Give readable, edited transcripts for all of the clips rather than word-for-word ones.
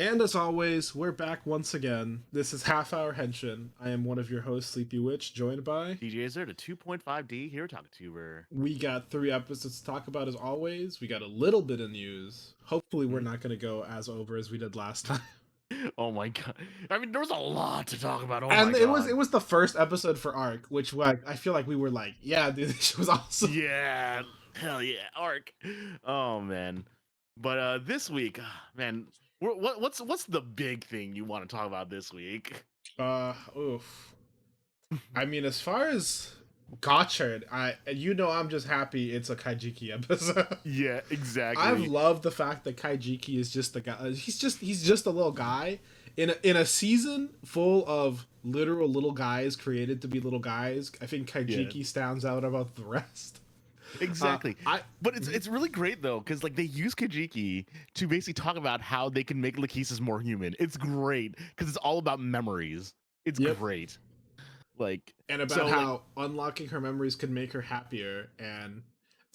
And as always, we're back once again. This is Half Hour Henshin. I am one of your hosts, Sleepy Witch, joined by. DJ Azure to 2.5D here talking to her. We got 3 episodes to talk about as always. We got a little bit of news. Hopefully, we're not going to go as over as we did last time. Oh my god! I mean, there was a lot to talk about. Oh And my god! it was the first episode for Arc, which like I feel like we were like, yeah, dude, this was awesome. Yeah, hell yeah, Arc. Oh man, but this week, man, what's the big thing you want to talk about this week? Oof. I mean, as far as Gotchard, I'm just happy it's a Kaijiki episode. Yeah, exactly. I've loved the fact that Kaijiki is just the guy. He's just a little guy in a season full of literal little guys created to be little guys. I think Kaijiki stands out above the rest. Exactly. But it's really great though, because like they use Kaijiki to basically talk about how they can make Lachesis more human. It's great because it's all about memories. It's great. Like and about how unlocking her memories could make her happier. And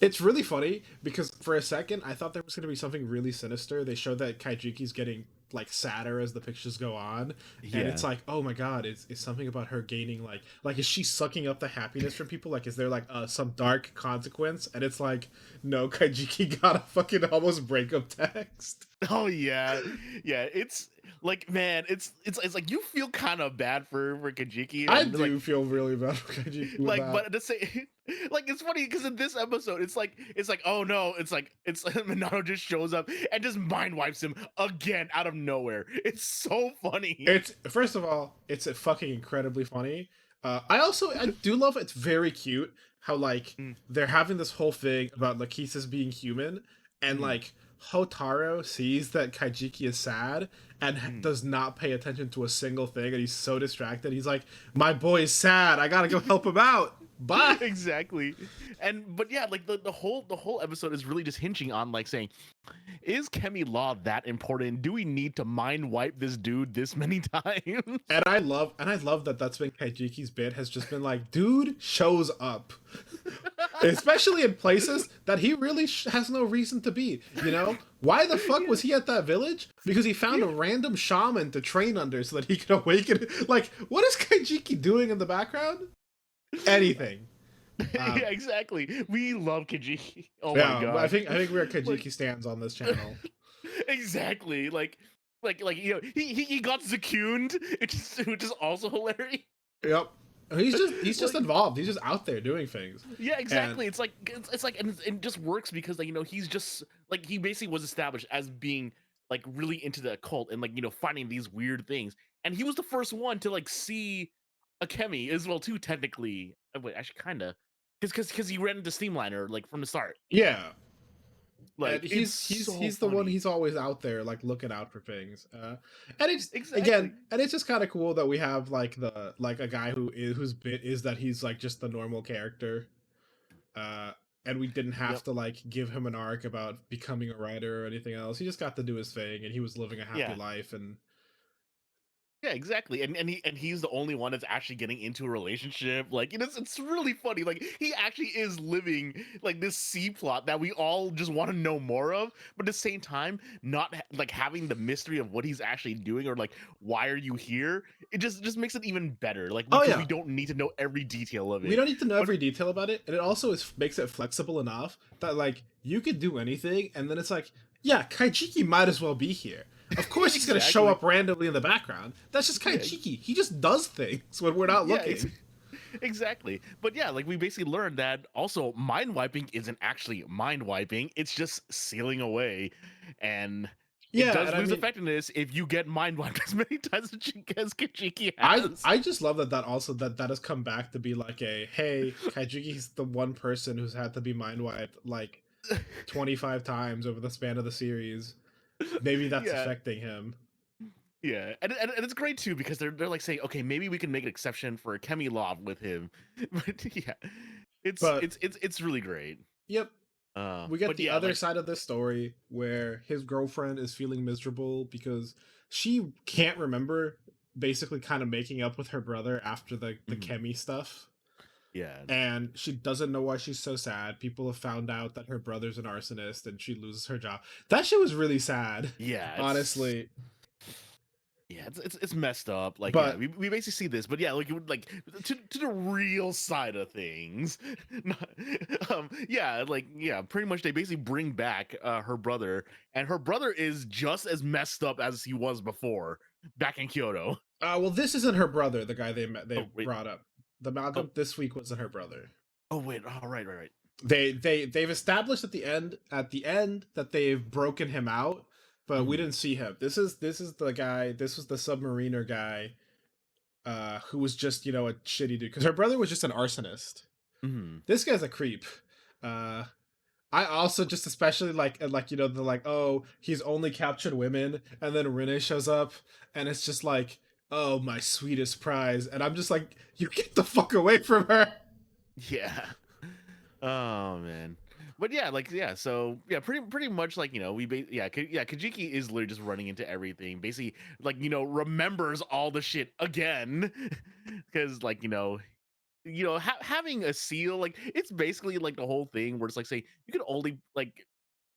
it's really funny because for a second I thought there was going to be something really sinister. They showed that Kaijiki's getting like sadder as the pictures go on, and it's like, oh my god, it's something about her gaining like is she sucking up the happiness from people? Like, is there like some dark consequence? And it's like, no, Kaijiki got a fucking almost breakup text. Oh yeah, it's like, man, it's like you feel kind of bad for Kaijiki. I do feel really bad for Kaijiki. Like, but to say, like, it's funny because in this episode, it's like, oh no, it's Minato just shows up and just mind wipes him again out of nowhere. It's so funny. It's first of all, it's fucking incredibly funny. I do love it's very cute how like they're having this whole thing about Lachesis being human, and like Hotaro sees that Kaijiki is sad and does not pay attention to a single thing, and he's so distracted. He's like, my boy's sad, I gotta go help him out. Bye. Exactly. But yeah, like the whole episode is really just hinging on like saying, is Kemi Law that important? Do we need to mind wipe this dude this many times? And I love that that's been Kaijiki's bit, has just been like, dude shows up. Especially in places that he really has no reason to be, you know? Why the fuck was he at that village? Because he found a random shaman to train under so that he could awaken. Like, what is Kaijiki doing in the background? Anything. Yeah, exactly. We love Kaijiki. Oh my god. I think we're Kaijiki stands on this channel. Exactly. Like you know, he got Zakuned, which is also hilarious. Yep. He's just involved. He's just out there doing things. Yeah, exactly. And it's like and it just works because like, you know, he's just like, he basically was established as being like really into the occult and like, you know, finding these weird things. And he was the first one to like see Akemi as well too, technically. Wait, actually kinda. Because he ran into Steamliner like from the start. Yeah. Like, he's so the one, he's always out there like looking out for things. And it's exactly. and it's just kind of cool that we have like a guy whose bit is that he's like just the normal character. And we didn't have to like give him an arc about becoming a writer or anything else. He just got to do his thing, and he was living a happy life. And yeah, exactly. And he's the only one that's actually getting into a relationship. Like, you know, it's really funny. Like, he actually is living like this C plot that we all just want to know more of, but at the same time, not like having the mystery of what he's actually doing or like, why are you here? It just makes it even better. Like, we don't need to know every detail of it. We don't need to know every detail about it, and it also makes it flexible enough that like you could do anything, and then it's like, yeah, Kaijiki might as well be here. Of course he's going to show up randomly in the background. That's just Kaijiki. He just does things when we're not looking. Exactly. But yeah, like we basically learned that also mind wiping isn't actually mind wiping. It's just sealing away. And it does lose effectiveness if you get mind wiped as many times as Kaijiki has. I just love that also that has come back to be like hey, Kaijiki's the one person who's had to be mind wiped like 25 times over the span of the series. Maybe that's affecting him. Yeah, and it's great too because they're like saying, okay, maybe we can make an exception for Kemi Love with him. But yeah, it's really great. Yep. We get the other side of this story where his girlfriend is feeling miserable because she can't remember basically kind of making up with her brother after the Kemi stuff. Yeah. And she doesn't know why she's so sad. People have found out that her brother's an arsonist and she loses her job. That shit was really sad. Yeah. Honestly. it's messed up. Like, yeah, But we basically see this, but yeah, like, it would, like, to the real side of things. Yeah, like, yeah, pretty much they basically bring back her brother, and her brother is just as messed up as he was before back in Kyoto. well, this isn't her brother. The guy they Oh wait, brought up. The oh Malcolm this week wasn't her brother. oh wait, oh right. They've established at the end that they've broken him out, but we Mm-hmm. didn't see him. This is the guy. This was the submariner guy, who was just a shitty dude. Because her brother was just an arsonist. Mm-hmm. This guy's a creep. Uh, I also just especially like they're like, oh, he's only captured women, and then Rene shows up, and it's just like, oh, my sweetest prize, and I'm just like, you get the fuck away from her. Yeah. Oh man. But yeah, like, yeah, so yeah, pretty much, like, yeah, Kajiki is literally just running into everything. Basically, like, remembers all the shit again. Because, like, having a seal, like, it's basically like the whole thing where it's like, say, you could only, like,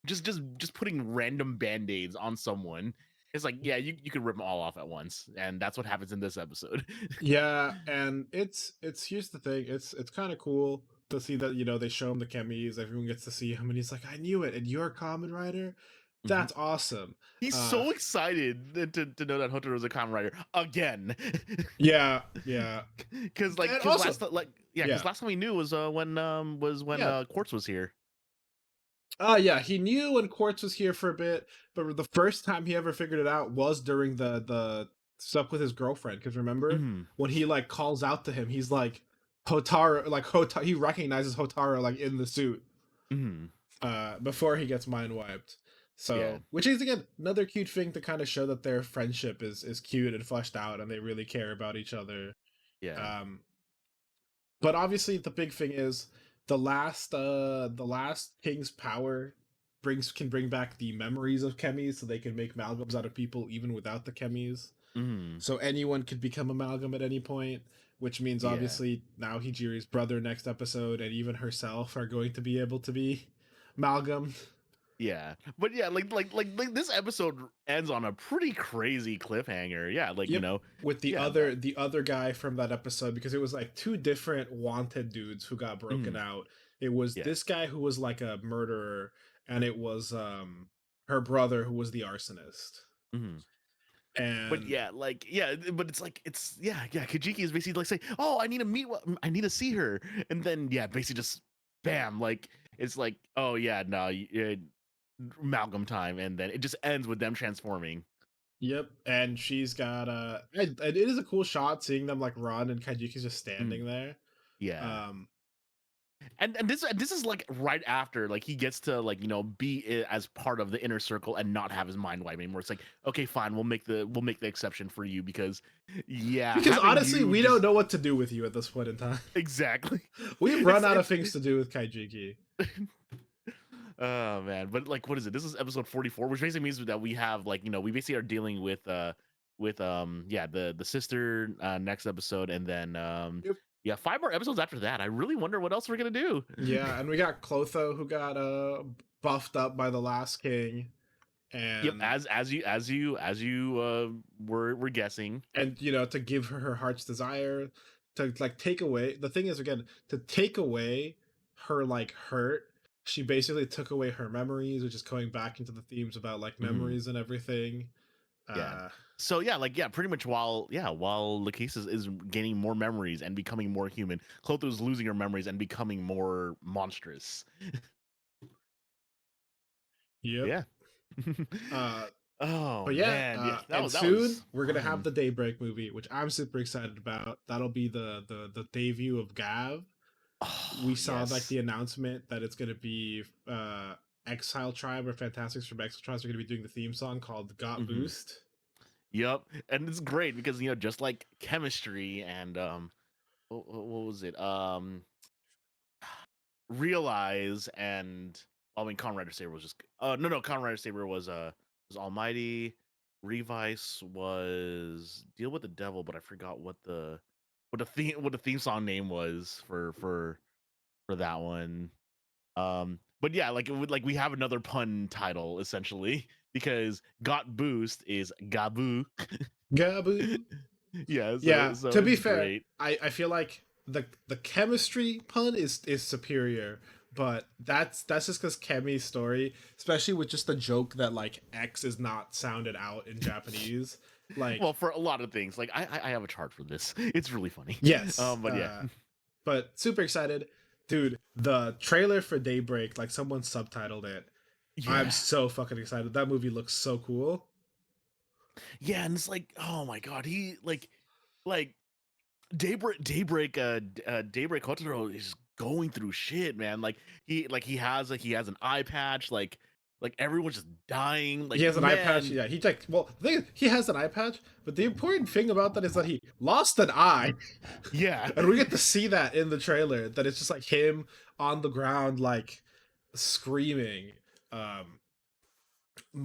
just putting random band-aids on someone. It's like, yeah, you could rip them all off at once, and that's what happens in this episode. Yeah, and it's here's the thing, it's kind of cool to see that they show him the chemis, everyone gets to see him, and he's like, I knew it, and you're a common writer. Mhm. That's awesome. He's Uh, so excited to know that Hotaru is a common writer again. yeah, yeah, Because, like, and also, because yeah, last time we knew was when yeah. Quartz was here. Yeah, he knew when Quartz was here for a bit, but the first time he ever figured it out was during the stuff with his girlfriend. Because remember Mhm, when he like calls out to him, he's like Hotaru, like Hotaru. He recognizes Hotaru like in the suit mhm, before he gets mind wiped. yeah, So, which is again another cute thing to kind of show that their friendship is cute and fleshed out, and they really care about each other. yeah, Um, but obviously the big thing is the last king's power can bring back the memories of chemis, so they can make amalgams out of people even without the chemis. mhm, So anyone could become amalgam at any point, which means yeah. obviously now Hijiri's brother next episode and even herself are going to be able to be amalgam. Yeah, but yeah, like this episode ends on a pretty crazy cliffhanger. Yeah, like, Yep. With yeah, the other guy from that episode, because it was like two different wanted dudes who got broken mhm, out. It was yeah, this guy who was like a murderer, and it was her brother who was the arsonist. mhm. But And yeah, like, yeah, but it's like, it's, yeah. Kajiki is basically like saying, "Oh, I need to I need to see her," and then, yeah, basically just bam, like, it's like, oh yeah, no, amalgam time, and then it just ends with them transforming. yep, and she's got it is a cool shot seeing them like run and Kaijiki's just Mm, standing there. yeah. Um And this is like right after, like, he gets to, like, as part of the inner circle and not have his mind wiped anymore. It's like, okay, fine, we'll make the exception for you because, yeah, because having honestly, you we don't just know what to do with you at this point in time. exactly. We've run out of things It's to do with Kaijiki. oh man, but, like, what is it? This is episode 44, which basically means that we have, like, we basically are dealing with yeah, the sister next episode, and then Yep. yeah, 5 more episodes after that. I really wonder what else we're gonna do. Yeah, and we got Clotho who got buffed up by the last king, Yep, and as you were guessing. to give her her heart's desire, to like take away, the thing is again, to take away her like hurt, she basically took away her memories, which is going back into the themes about like Mhm. memories and everything. Yeah. uh So yeah, like, yeah, pretty much while Lakeis is gaining more memories and becoming more human, Clotho's losing her memories and becoming more monstrous. yep. Yeah. uh Oh but yeah, man, yeah, and that soon was we're gonna have fun. the Daybreak movie, which I'm super excited about. That'll be the debut of Gav. We Oh saw like yes. the announcement that it's gonna be Exile Tribe or Fantastics from Exile Tribes are gonna be doing the theme song called Got Hmm. Boost. Yep, and it's great because, just like chemistry and what was it? Realize and, I mean, Kamen Rider Saber was just no, Kamen Rider Saber was Almighty. Revice was Deal with the Devil, but I forgot what the theme song name was for that one. But yeah, like, it would, like, we have another pun title essentially because Got Boost is Gabu. Gaboo. Yeah, Yeah, so to be it's fair, great. I feel like the chemistry pun is superior, but that's just because Kemi's story, especially with just the joke that like X is not sounded out in Japanese, Well, like for a lot of things, like I have a chart for this. It's really funny. yes, But yeah, but super excited, dude. The trailer for Daybreak, like someone subtitled it. I'm yeah, so fucking excited. That movie looks so cool. yeah, and it's like, oh my god, he like Daybreak Kotaro is going through shit, man. Like he has an eye patch, like everyone's just dying. He Like has an eye patch. man, Yeah, he like well, the thing is, he has an eye patch, but the important thing about that is that he lost an eye, yeah, and we get to see that in the trailer. That it's just like him on the ground, like screaming. Um,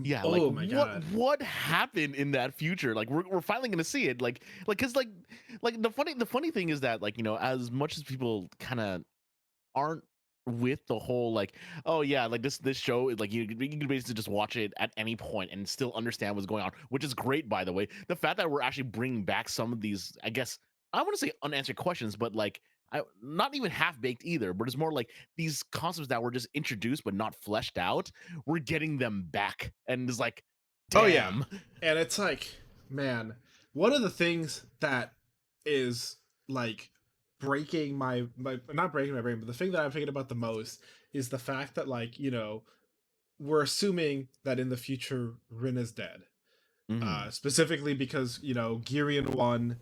yeah. Like oh my god. what happened in that future? Like we're finally gonna see it. Like because like the funny thing is that like as much as people kind of aren't with the whole like oh yeah like this show is like you can basically just watch it at any point and still understand what's going on, which is great, by the way. The fact that we're actually bringing back some of these, I guess I want to say unanswered questions, but like not even half baked either, but it's more like these concepts that were just introduced but not fleshed out, we're getting them back and it's like Oh yeah, damn. and it's like, man, one of the things that is like breaking my not breaking my brain, but the thing that I'm thinking about the most is the fact that like we're assuming that in the future Rin is dead. Mhm. Specifically because Girion won.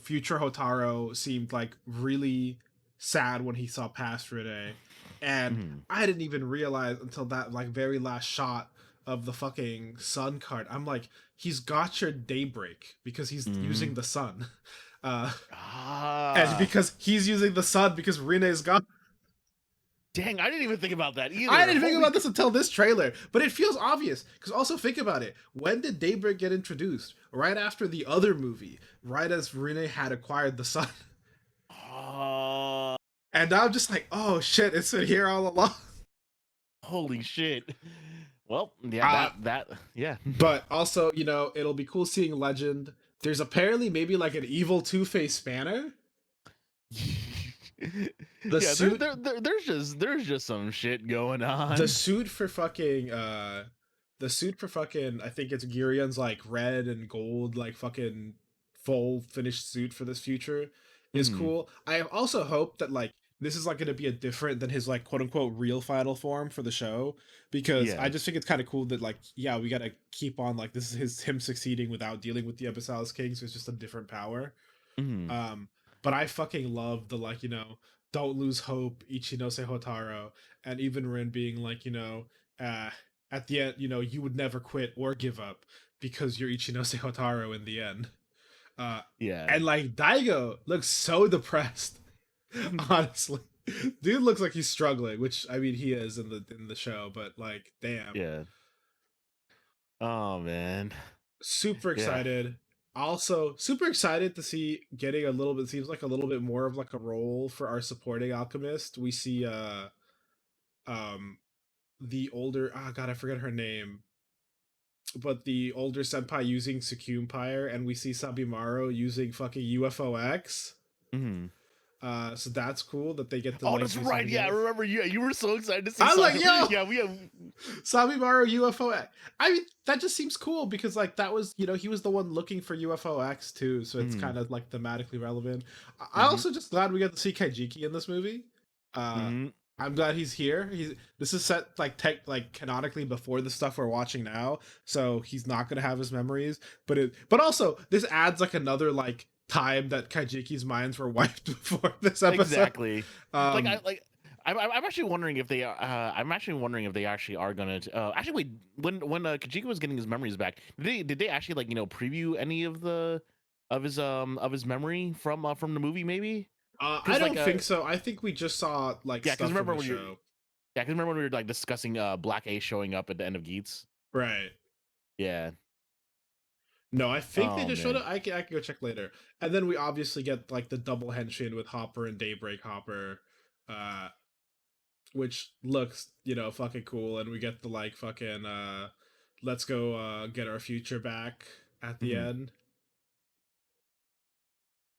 Future Hotaro seemed like really sad when he saw past Rene, and Mhm. I didn't even realize until that like very last shot of the fucking sun card. I'm like, he's Gotchard Daybreak because he's using Mhm. the sun, uh, and Ah, because he's using the sun because Rene's gone. dang, I didn't even think about that I either. didn't think Holy about this until this trailer, but it feels obvious. Because also think about it: when did Daybreak get introduced? Right after the other movie, right as Rene had acquired the sun. uh, And I'm just like, oh shit, it's been here all along. Holy shit. Well, yeah, Uh, that yeah. but also, it'll be cool seeing Legend. There's apparently maybe like an evil Two-Face Spanner. The Yeah, suit there's just some shit going the on. suit for fucking I think it's Girion's like red and gold like fucking full finished suit for this future is Mhm. cool. I also hope that like this is like going to be a different than his like quote unquote real final form for the show, because I Yeah. just think it's kind of cool that like yeah, we got to keep on like this is him succeeding without dealing with the Abyssalis King, so it's just a different power. Mhm. um, but I fucking love the like, don't lose hope, Ichinose Hotaro, and even Rin being like, uh, at the end, you would never quit or give up because you're Ichinose Hotaro in the end. Uh, Yeah. and like Daigo looks so depressed, honestly. Dude looks like he's struggling, which I mean he is in the show, but like, damn, Yeah. Oh man. super Yeah. excited. Also, super excited to see getting a little bit seems like a little bit more of like a role for our supporting alchemist. We see um the older god, I forget her name, but the older senpai using Sukumpire, and we see Sabimaru using fucking UFOX. Mhm. So that's cool that they get to Oh, like that's do right. something Yeah, I else. remember you. You were so excited to see I'm like, Saga. yo, Yeah, we have. Sabimaru UFOX. I mean, that just seems cool because like that was he was the one looking for UFOX too, so it's Mhm. kind of like thematically relevant. I Mhm. also just glad we got to see Kaijiki in this movie. Uh, Mhm. I'm glad he's here. This is set like like canonically before the stuff we're watching now, so he's not gonna have his memories. But also this adds like another like time that Kaijiki's minds were wiped before this episode. Exactly. Like I Um, like. I'm actually wondering if they I'm actually wondering if they actually are gonna actually wait, when Kajika was getting his memories back, did they actually like preview any of the of his memory from the movie maybe? I Because like don't think so. I think we just saw like yeah, because stuff from remember the when you're show. because remember when we were like discussing Black A showing up at the end of Geats. Right. Yeah. No, I think they Oh just showed man. it. I can go check later. And then we obviously get like the double henshin with Hopper and Daybreak Hopper, uh, which looks fucking cool. And we get the like fucking let's go get our future back at the Hmm. end.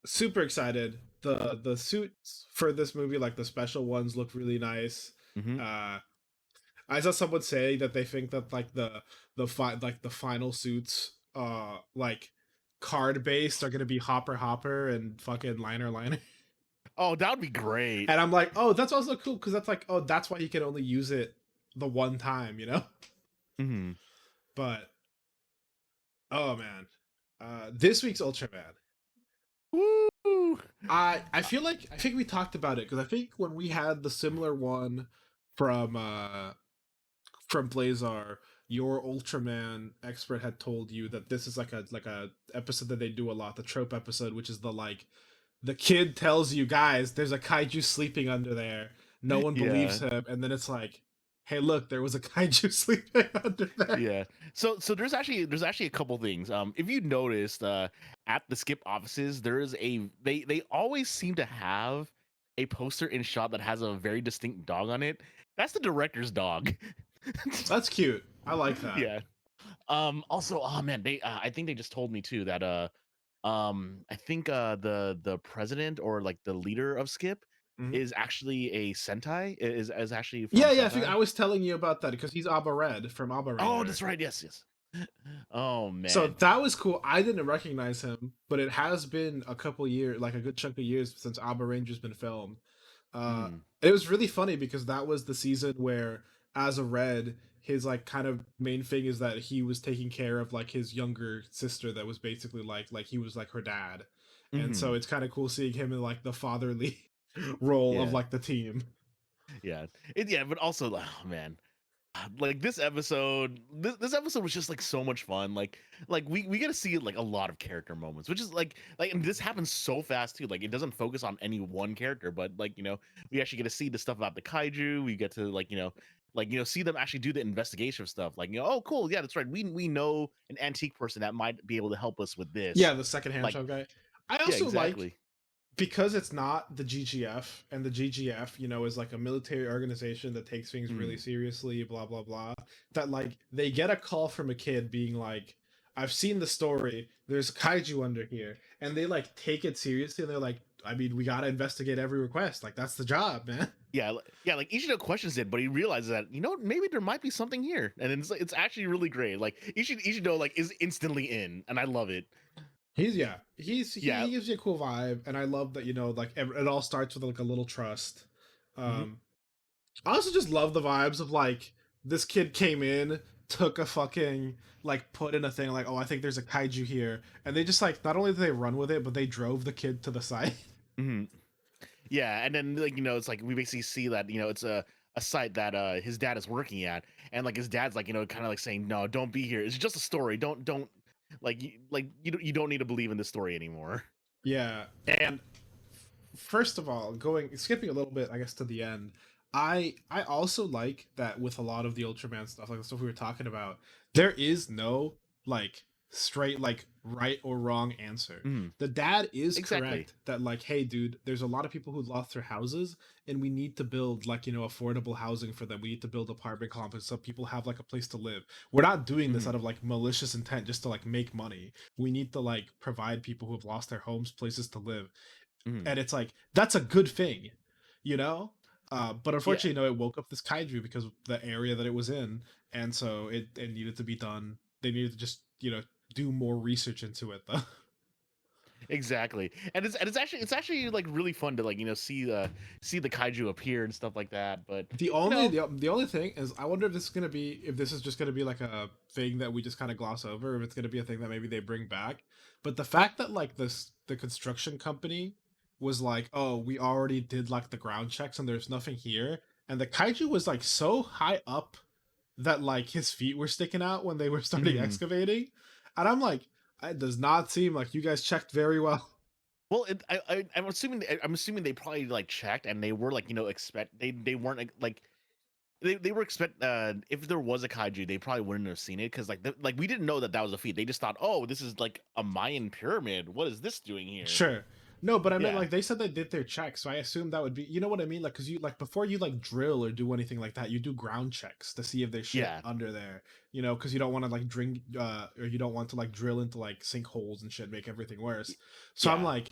Super excited. The suits for this movie, like the special ones, look really nice. Hmm. Uh, I saw someone say that they think that like the final suits, like card based, are gonna be Hopper Hopper and fucking Liner Liner. Oh, that would be great. And I'm like, oh, that's also cool because that's like, oh, that's why he can only use it the one time, you know. Hmm. But oh man, this week's Ultraman. Woo! I feel like I think we talked about it because I think when we had the similar one from Blazar, your Ultraman expert had told you that this is like a episode that they do a lot, the trope episode, which is the like the kid tells you guys there's a kaiju sleeping under there. No one believes Yeah. him, and then it's like, hey, look, there was a kaiju sleeping under there. Yeah. So there's actually a couple things. If you noticed, at the skip offices, there is they always seem to have a poster in shot that has a very distinct dog on it. That's the director's dog. That's cute. I like that. Yeah. Also, oh man, they I think they just told me too that I think the president or like the leader of Skip Mhm. is actually a Sentai, is actually from Yeah, yeah. I think I Sentai. was telling you about that because he's Abba Red from Abba Oh, Ranger. that's right. Yes, yes. Oh So man. that was cool. I didn't recognize him, but it has been a couple years, like a good chunk of years since Abba Ranger's been filmed. Uh, Mm, it was really funny because that was the season where, as a Red, his like kind of main thing is that he was taking care of like his younger sister that was basically like he was like her dad, and so mhm. it's kind of cool seeing him in like the fatherly role of Yeah, like the team. yeah, yeah. But also, oh man, like this episode was just like so much fun. Like we get to see like a lot of character moments, which is like and this happens so fast too. Like it doesn't focus on any one character, but like we actually get to see the stuff about the kaiju. We get to see them actually do the investigation stuff. Like oh cool, yeah, that's right. We know an antique person that might be able to help us with this. Yeah, the second hand Like shop guy. I yeah, also like exactly. because it's not the GGF, and the GGF, is like a military organization that takes things really Mm, seriously, blah blah blah. That like they get a call from a kid being like, "I've seen the story. There's kaiju under here," and they like take it seriously, and they're like, "I mean, we gotta investigate every request. Like that's the job, man." yeah, yeah. Like Ishino questions it, but he realizes that maybe there might be something here, and it's actually really great. Like Ishino like is instantly in, and I love it. He's yeah, he's Yeah. he gives you a cool vibe, and I love that like it all starts with like a little trust. Hmm. Um, I also just love the vibes of like this kid came in, took a fucking like put in a thing like, oh, I think there's a kaiju here, and they just like not only did they run with it, but they drove the kid to the site. Hmm. Yeah, and then like it's like we basically see that it's a site that his dad is working at, and like his dad's like kind of like saying no, don't be here. It's just a story. Don't you don't need to believe in this story anymore. Yeah, and first of all, going skipping a little bit, I guess to the end. I also like that with a lot of the Ultraman stuff, like the stuff we were talking about, there is no like straight like right or wrong answer. Mhm. The dad is Exactly. correct that like, hey, dude, there's a lot of people who lost their houses, and we need to build like affordable housing for them. We need to build apartment complexes so people have like a place to live. We're not doing this Hmm. out of like malicious intent just to like make money. We need to like provide people who have lost their homes places to live, Hmm. and it's like that's a good thing, you know. But Yeah. unfortunately, it woke up this kaiju because of the area that it was in, and so it needed to be done. They needed to just do more research into it, though. Exactly, and it's actually like really fun to like see the kaiju appear and stuff like that. But The you only know, the only thing is, I wonder if this is just gonna be like a thing that we just kind of gloss over, or if it's gonna be a thing that maybe they bring back. But the fact that like the construction company was like, oh, we already did like the ground checks and there's nothing here, and the kaiju was like so high up that like his feet were sticking out when they were starting mhm. excavating, and I'm like, it does not seem like you guys checked very well. Well, I'm assuming they probably like checked and they were like expect they weren't like they were expect if there was a kaiju they probably wouldn't have seen it because like we didn't know that that was a feat. They just thought, oh, this is like a Mayan pyramid. What is this doing here? Sure. No, but I meant Yeah, like they said they did their checks, so I assume that would be, you know what I mean? Like, cause you like before you like drill or do anything like that, you do ground checks to see if there's shit yeah, under there. You know, cause you don't want to like drink, or you don't want to like drill into like sinkholes and shit, make everything y- worse. So I'm yeah. like,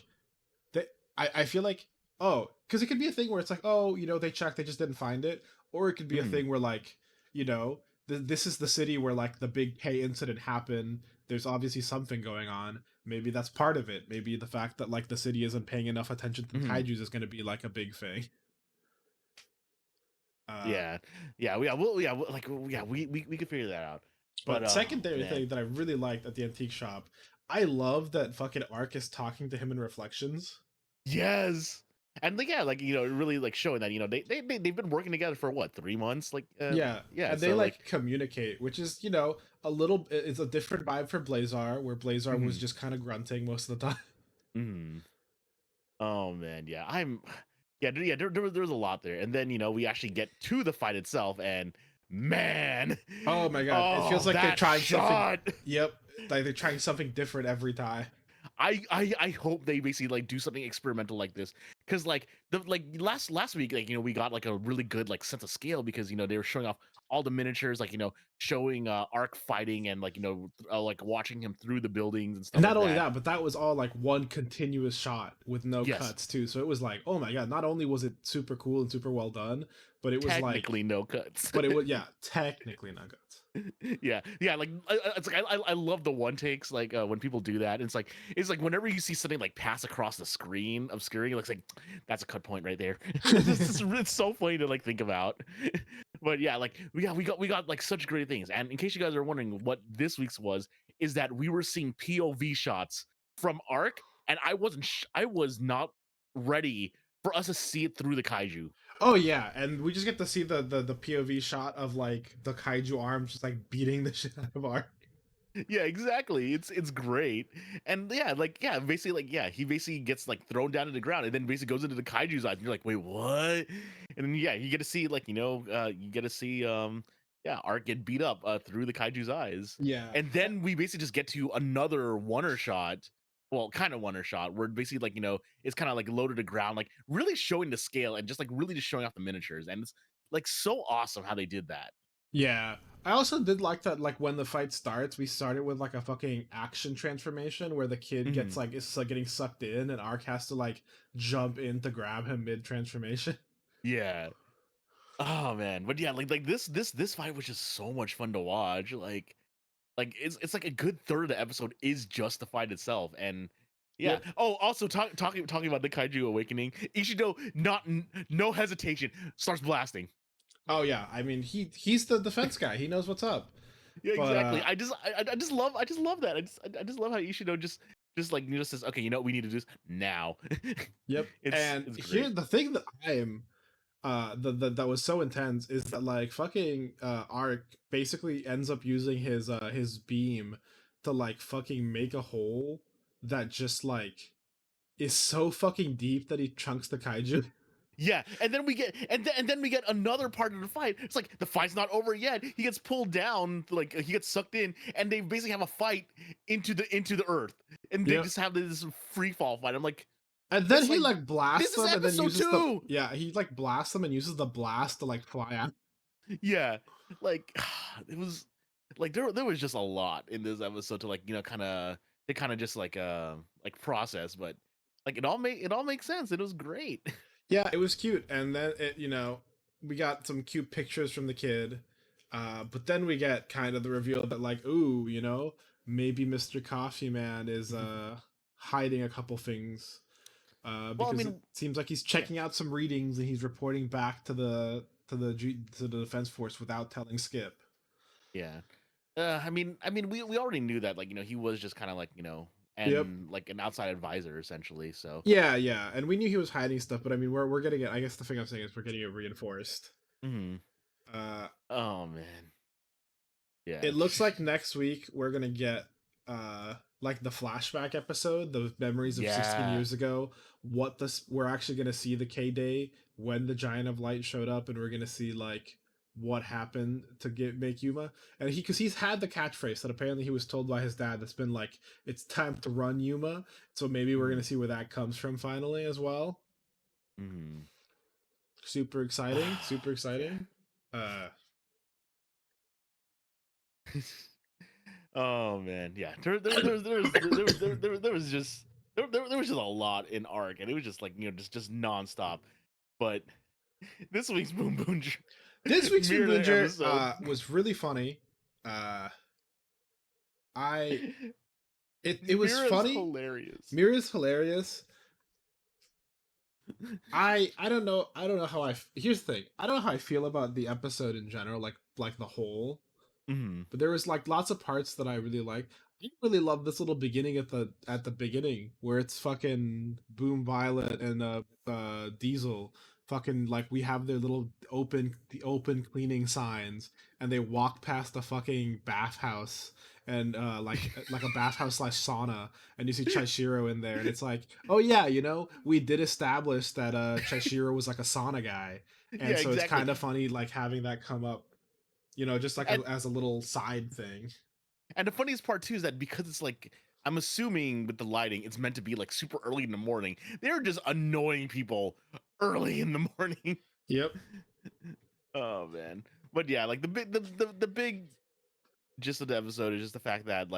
that I feel like, oh, because it could be a thing where it's like, oh, you know, they checked, they just didn't find it, or it could be a Mhm. thing where like, you know, this is the city where like the big K incident happened. There's obviously something going on. Maybe that's part of it. Maybe the fact that like the city isn't paying enough attention to the Mhm. kaiju's is going to be like a big thing. Uh, Yeah, yeah, like, yeah, we could figure that out. But but secondary man, thing that I really liked at the antique shop, I love that fucking Ark is talking to him in reflections. yes, and like, yeah, like, really like showing that, they've been working together for what, 3 months, like, Yeah, yeah, and they so like, like communicate, which is, you know, a little it's a different vibe for Blazar, where Blazar was mhm, just kind of grunting most of the time. mhm. Oh man, yeah, yeah, there's a lot there, and then we actually get to the fight itself, and man, Oh my god, it feels oh, like they're that trying something. shot. Yep, like they're trying something different every time. I hope they basically like do something experimental like this, because like the like last week, like, we got like a really good like sense of scale, because they were showing off all the miniatures, like, showing Arc fighting, and like, like watching him through the buildings and And stuff not like only that. that, but that was all like one continuous shot with no Yes, cuts too. So it was like, oh my god, not only was it super cool and super well done, but it was like, technically no cuts. but it was, yeah, technically not good. Yeah, like, it's like I love the one takes, like, when people do that. It's like whenever you see something like pass across the screen obscuring, it looks like that's a cut point right there. It's so funny to like think about. But yeah, like, we got like such great things. And in case you guys are wondering what this week's was, is that we were seeing POV shots from Arc, and I was not ready for us to see it through the kaiju. Oh yeah, and we just get to see the POV shot of like the kaiju arms just like beating the shit out of Ark. Yeah, exactly. It's great. And yeah, like, yeah, basically, like, yeah, he basically gets like thrown down to the ground, and then basically goes into the kaiju's eyes, and you're like, wait, what? And then, yeah, you get to see, like, you get to see yeah, Art get beat up through the kaiju's eyes. Yeah. And then we basically just get to another oneer shot. Well, kind of oneer shot, where basically, like, it's kind of like low to the ground, like really showing the scale, and just like really just showing off the miniatures. And it's like so awesome how they did that. Yeah. I also did like that, like when the fight starts, we started with like a fucking action transformation where the kid gets Mhm. like is like getting sucked in and Ark has to like jump in to grab him mid transformation. Yeah. Oh man, but yeah, like this fight was just so much fun to watch. Like it's like a good third of the episode is just the fight itself, and yeah. Yep. Oh, also talking about the kaiju awakening, Ishido, no hesitation, starts blasting. Oh yeah. I mean he's the defense guy. He knows what's up. Yeah, But exactly. I just love that. I just love how Ishido just like says, okay, what we need to do this now. yep. it's And it's here great. the thing that I am that was so intense is that like fucking Ark basically ends up using his beam to like fucking make a hole that just like is so fucking deep that he chunks the kaiju. Yeah, and then we get another part of the fight. It's like the fight's not over yet. He gets pulled down, like he gets sucked in, and they basically have a fight into the earth, and they Yep. just have this free fall fight. I'm like, And then this he like like blasts this is them and then episode uses the, two. yeah, he like blasts them and uses the blast to like fly out. Yeah, like, it was like there was just a lot in this episode to like kind of just like process, but like it all makes sense. It was great. Yeah, it was cute. And then it, you know, we got some cute pictures from the kid. But then we get kind of the reveal that like, ooh, you know, maybe Mr. Coffee Man is hiding a couple things. Well, I Because it mean, seems like he's yeah, checking out some readings and he's reporting back to the defense force without telling Skip. yeah. I mean, we already knew that, like, he was just kind of like, Yep. and like an outside advisor essentially. So, Yeah, yeah, and we knew he was hiding stuff, but I mean, we're getting it. I guess the thing I'm saying is we're getting it reinforced. mhm. Uh, Oh man, yeah, it looks like next week we're gonna get like the flashback episode, the memories of 16 yeah, years ago. We're actually gonna see the K Day when the Giant of Light showed up, and we're gonna see like what happened to make Yuma, and because he's had the catchphrase that apparently he was told by his dad that's been like, it's time to run Yuma. So maybe we're gonna Mhm. see where that comes from finally as well. Mhm. Super exciting, super Yeah. exciting. Uh, Oh man, yeah. There was just there was just a lot in arc, and it was just like just nonstop. But this week's Boom Boom this week's Mirror Moonbinger episode, was really funny. Uh, I it was Mira's funny. hilarious. Mira's hilarious. I don't know how here's the thing. I don't know how I feel about the episode in general, like the whole. Mhm. But there was like lots of parts that I really like. I really love this little beginning at the beginning where it's fucking Boom Violet and Diesel fucking like we have their little open cleaning signs and they walk past a fucking bathhouse and like a bathhouse slash sauna and you see Chaishiro in there and it's like, oh yeah, we did establish that Chaishiro was like a sauna guy. Yeah, And so it's exactly. kind of funny like having that come up, just like And as a little side thing. and the funniest part too is that because it's like I'm assuming with the lighting, it's meant to be like super early in the morning. They're just annoying people early in the morning. Yep. Oh man. But yeah, like the big gist of the episode is just the fact that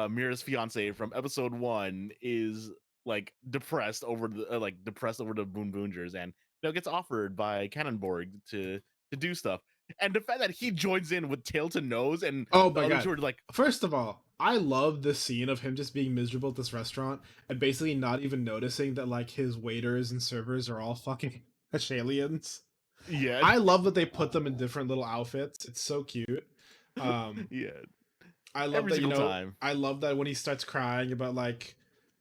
Mira's fiance from episode 1 is like depressed over the Boon Boongers and gets offered by Cannonborg to do stuff. And the fact that he joins in with tail to nose and Oh the my other god. two are like, First of all, I love the scene of him just being miserable at this restaurant and basically not even noticing that like his waiters and servers are all fucking aliens. yeah, I love that they put them in different little outfits. It's so cute. Um yeah, I love every that, single time. I love that when he starts crying about like,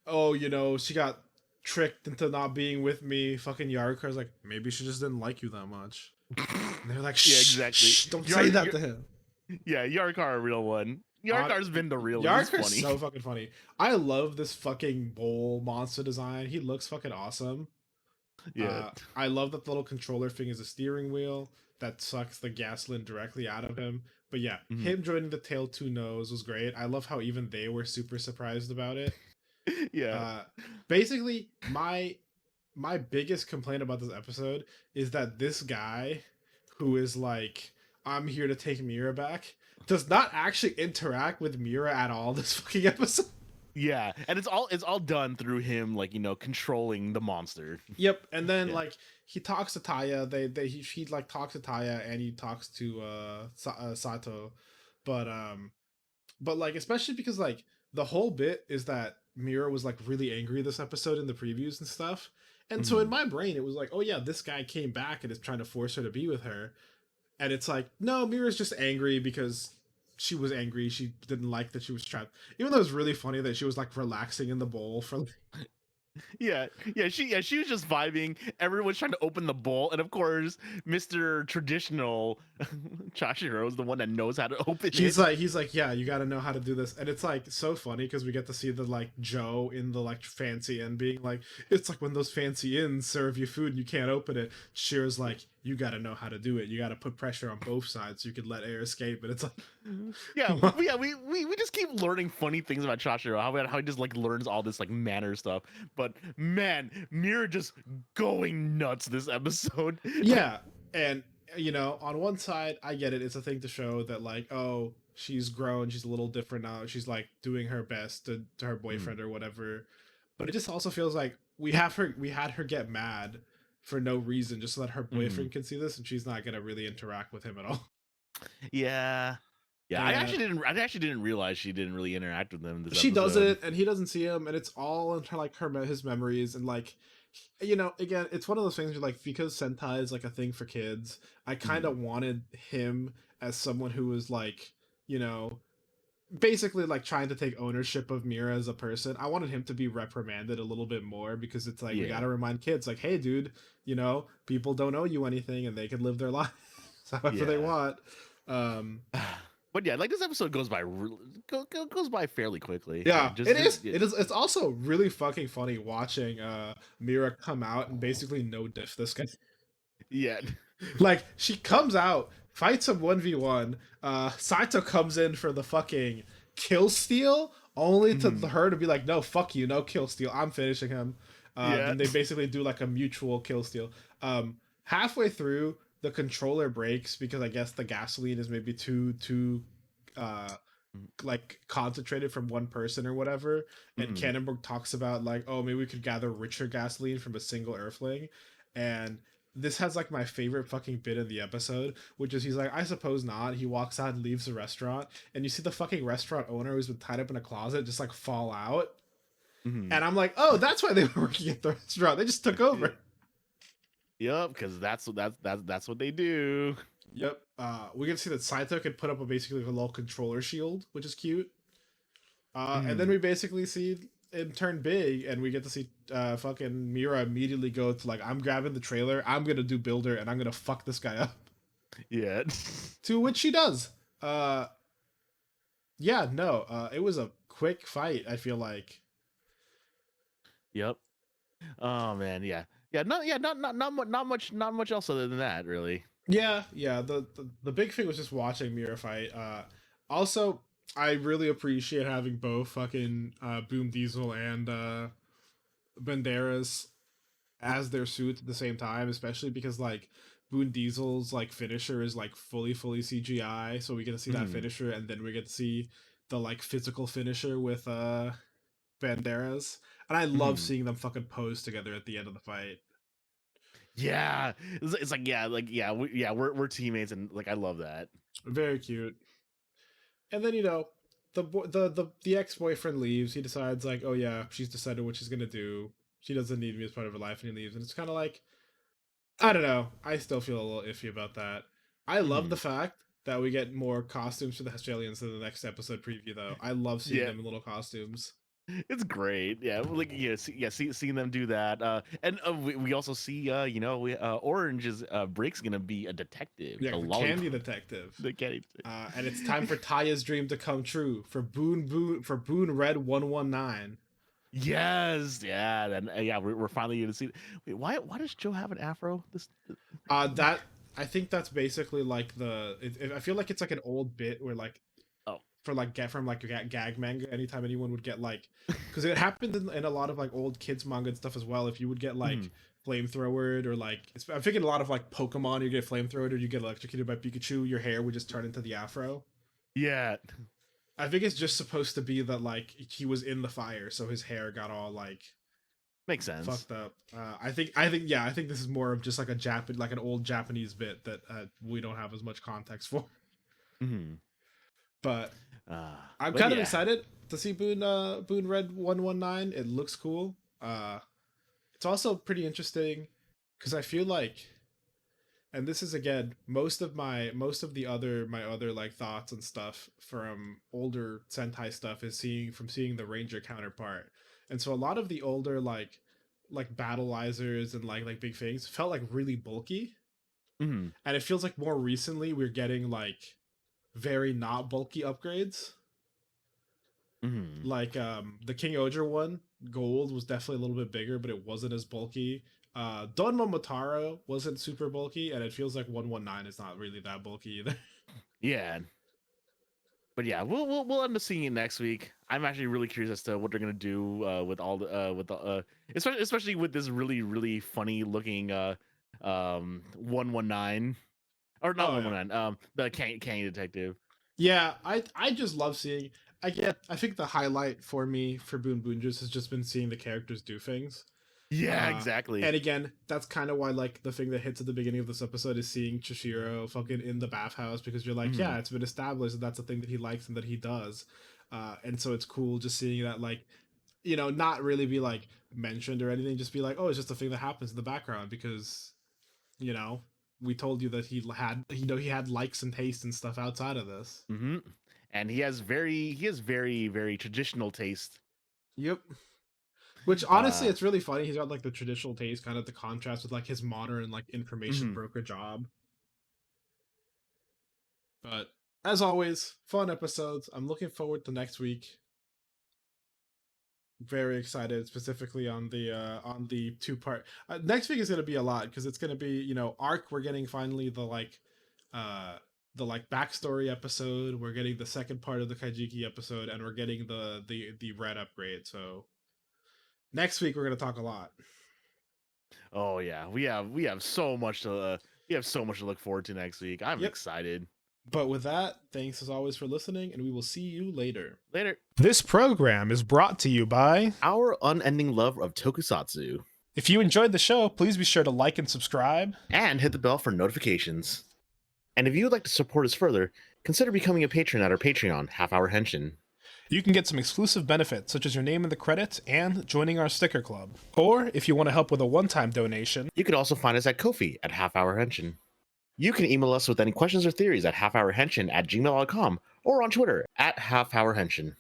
oh, she got tricked into not being with me. Fucking Yaruka's like, maybe she just didn't like you that much. And they're like, Yeah, shh, exactly. shh, don't say Yar, that Yar, to him. yeah, Yarkar, a real one. On Yarkar's been the real one. He's Yarker's funny. so fucking funny. I love this fucking bowl monster design. He looks fucking awesome. Yeah. I love that the little controller thing is a steering wheel that sucks the gasoline directly out of him. But yeah, Mhm. him joining the Tail 2 Nose was great. I love how even they were super surprised about it. Yeah. Uh, Basically, my biggest complaint about this episode is that this guy who is like, I'm here to take Mira back, does not actually interact with Mira at all this fucking episode. Yeah, and it's all done through him like controlling the monster. Yep, and then Yeah. like he talks to Taya. He like talks to Taya and he talks to Sato, but like especially because like the whole bit is that Mira was like really angry this episode in the previews and stuff, and so in Mhm. my brain it was like, oh yeah, this guy came back and is trying to force her to be with her, and it's like, no, Mira's just angry because she was angry. She didn't like that she was trapped. Even though it was really funny that she was like relaxing in the bowl for She was just vibing. Everyone's trying to open the bowl, and of course, Mr. Traditional Chashiro is the one that knows how to open it. he's like, yeah, you got to know how to do this. And it's like so funny because we get to see the like Joe in the like fancy inn being like, it's like when those fancy inns serve you food and you can't open it. Shiro's like, you got to know how to do it. You got to put pressure on both sides so you could let air escape. And it's like, Yeah, we just keep learning funny things about Chashiro. How he just like learns all this like manner stuff. But man, Mira just going nuts this episode. yeah. And on one side, I get it. It's a thing to show that like, oh, she's grown. She's a little different now. She's like doing her best to her Mm, boyfriend or whatever. But it just also feels like we had her get mad for no reason just so that her mhm. boyfriend can see this and she's not gonna really interact with him at all. Yeah. Yeah, And I actually didn't realize she didn't really interact with them in this she does episode. it and he doesn't see him and it's all in her like his memories and like again, it's one of those things where like because Sentai is like a thing for kids, I kind Mhm. of wanted him as someone who was like, you know, basically like trying to take ownership of Mira as a person. I wanted him to be reprimanded a little bit more because it's like we got Yeah. to remind kids like, hey dude, people don't owe you anything and they can live their lives however they Yeah. want. um But yeah, like this episode goes by goes by fairly quickly. Yeah, yeah, yeah. it's also really fucking funny watching Mira come out and basically no diff this guy. Yeah. Like she comes out, fights him 1v1. Saito comes in for the fucking kill steal, only to Mhm. her to be like, no, fuck you, no kill steal. I'm finishing him. Yeah. Then they basically do like a mutual kill steal. Halfway through, the controller breaks because I guess the gasoline is maybe too uh like concentrated from one person or whatever. And Mhm. Cannonberg talks about like, oh, maybe we could gather richer gasoline from a single Earthling. And this has like my favorite fucking bit of the episode, which is he's like, I suppose not. He walks out and leaves the restaurant, and you see the fucking restaurant owner who's been tied up in a closet just like fall out. Mhm. And I'm like, oh, that's why they were working at the restaurant. They just took Yeah. over. Yep, because that's what they do. Yep. We can see that Saito could put up a basically a little controller shield, which is cute. And then Mhm. we basically see him turn big, and we get to see fucking Mira immediately go to like, I'm grabbing the trailer, I'm gonna do builder, and I'm gonna fuck this guy up. Yeah. To which she does. Yeah, no, it was a quick fight. I feel like. Yep. Oh man, yeah. Yeah, not much else other than that, really. Yeah, yeah. The big thing was just watching Mira fight. Also, I really appreciate having both fucking Boom Diesel and Banderas as their suits at the same time, especially because like Boone Diesel's like finisher is like fully CGI, so we get to see that Mhm. finisher, and then we get to see the like physical finisher with Banderas, and I love Mhm. seeing them fucking pose together at the end of the fight. Yeah. It's like yeah, we're teammates and like I love that. Very cute. And then the ex boyfriend leaves. He decides like, oh yeah, she's decided what she's gonna do. She doesn't need me as part of her life, and he leaves. And it's kind of like, I don't know. I still feel a little iffy about that. I love the Mhm. fact that we get more costumes for the Australians in the next episode preview, though. I love seeing Yeah. them in little costumes. It's great. Yeah, like seeing them do that. And we also see Orange's Break's gonna be a detective, Yeah, the the Candy lollipop, Detective. the candy. And it's time for Taya's dream to come true for Boone Red 119. Yes, yeah, then yeah, we're finally gonna see. Wait, why does Joe have an afro? That I think that's basically like I feel like it's like an old bit where like Oh. for like get from like gag manga, anytime anyone would get like, because it happened in a lot of like old kids manga and stuff as well. If you would get like Mhm. flamethrowered, or like I'm thinking a lot of like Pokemon, you get flamethrowered or you get electrocuted by Pikachu, your hair would just turn into the afro. Yeah. I think it's just supposed to be that like he was in the fire, so his hair got all like Makes sense. fucked up. I think this is more of just like a like an old Japanese bit that we don't have as much context for. Hmm. But I'm But kind of yeah. excited to see Boone Red 119. It looks cool. It's also pretty interesting because I feel like, and this is again most of the other my other like thoughts and stuff from older Sentai stuff is seeing the Ranger counterpart, and so a lot of the older like battleizers and like big things felt like really bulky, Hmm. and it feels like more recently we're getting like very not bulky upgrades. Hmm. Like the King Oger one, gold was definitely a little bit bigger, but it wasn't as bulky. Don Momotaro wasn't super bulky, and it feels like 119 is not really that bulky either. Yeah. But yeah, we'll end up seeing it next week. I'm actually really curious as to what they're gonna do with all the especially with this really funny looking 119, or not Oh yeah. 119, the candy detective. Yeah, I just love seeing. I think the highlight for me for Boon Boonjas has just been seeing the characters do things. Yeah, Uh, exactly. and again, that's kind of why like the thing that hits at the beginning of this episode is seeing Chishiro fucking in the bathhouse, because you're like, Hmm. yeah, it's been established that that's a thing that he likes and that he does. And so it's cool just seeing that, like, not really be like mentioned or anything, just be like, oh, it's just a thing that happens in the background because you know we told you that he had likes and tastes and stuff outside of this. Hmm. And he has very traditional taste. Yep. Which honestly, Uh. it's really funny. He's got like the traditional taste, kind of the contrast with like his modern like information Mhm. broker job. But as always, fun episodes. I'm looking forward to next week. Very excited, specifically on the two-part. Next week is going to be a lot because it's going to be, arc. We're getting finally uh the like backstory episode. We're getting the second part of the Kaijiki episode, and we're getting the red upgrade. So next week we're going to talk a lot. Oh yeah, we have so much to look forward to next week. I'm Yep. excited. But with that, thanks as always for listening, and we will see you later. Later. This program is brought to you by Our unending love of tokusatsu. If you enjoyed the show, please be sure to like and subscribe. And hit the bell for notifications. And if you would like to support us further, consider becoming a patron at our Patreon, Half Hour Henshin. You can get some exclusive benefits, such as your name in the credits and joining our sticker club. Or, if you want to help with a one-time donation, you can also find us at Ko-fi at Half Hour Henshin. You can email us with any questions or theories at halfhourhenshin@gmail.com or on Twitter at halfhourhenshin.